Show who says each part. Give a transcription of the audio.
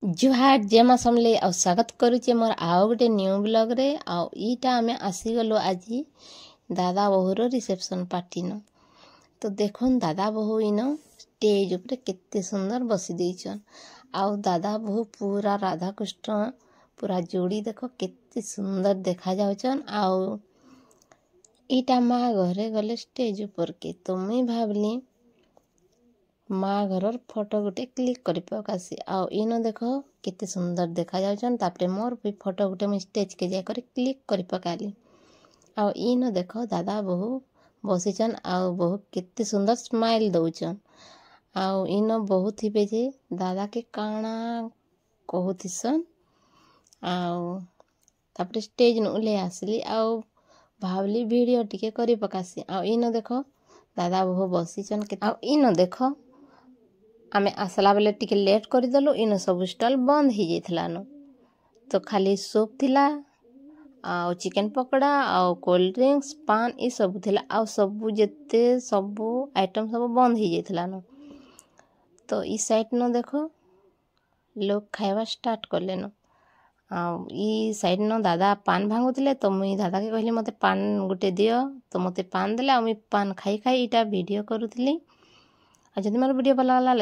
Speaker 1: जुहार जेमा समले आ स्वागत करुचे मोर आओ गोटे न्यू ब्लॉग रे ईटा आमे आसीगलु आज दादा बहुर रिसेप्शन पार्टी न। तो देखुन दादा बहु इन स्टेज उपरे केते सुंदर बसी देइछन। आउ दादा बहु पूरा राधा कृष्ण पूरा जोड़ी देखो केते सुंदर देखा जाउछन। आउ ईटा माँ घरे गले स्टेज ऊपर के तो मुई भाबली माँ घरर फोटो गोटे क्लिक कर पकासी। आउ इन देखो केते सुंदर देखा जाउछन। तापरे मोर भी फोटो गोटे मुई स्टेज के जाकर क्लिक कर पकाली। आउ इन देखो दादा बहु बसीचन आउ बहु केते सुंदर स्माइल दउछन। आउ इन बहुत थिबे जे दादा के काना कहूथिसन। आउ तापरे स्टेज न उले आसली आउ भावली वीडियो टिके करी पकासी। आउ इन देखो दादा बहु बसीचन के। आउ इन देखो आमे आसला बेले टिके लेट कर देलु। इन सब स्टॉल बंद ही जाइथला न। तो खाली सूप थिला आउ चिकन पकोड़ा आउ कोल्ड ड्रिंक्स पान ई सब थिला। आउ सब जेते सब आइटम सब बंद ही जाइथला न। तो ई साइड न देखो लोग खाइबा स्टार्ट करले न। आउ ई साइड न दादा पान भांगुथिले। तो मुई दादा के कहली मते पान गुटे दियो। तो मते पान देले। आ मुई पान खाई खाई इटा वीडियो करूथिली। आ जदि मोर वीडियो भल लागला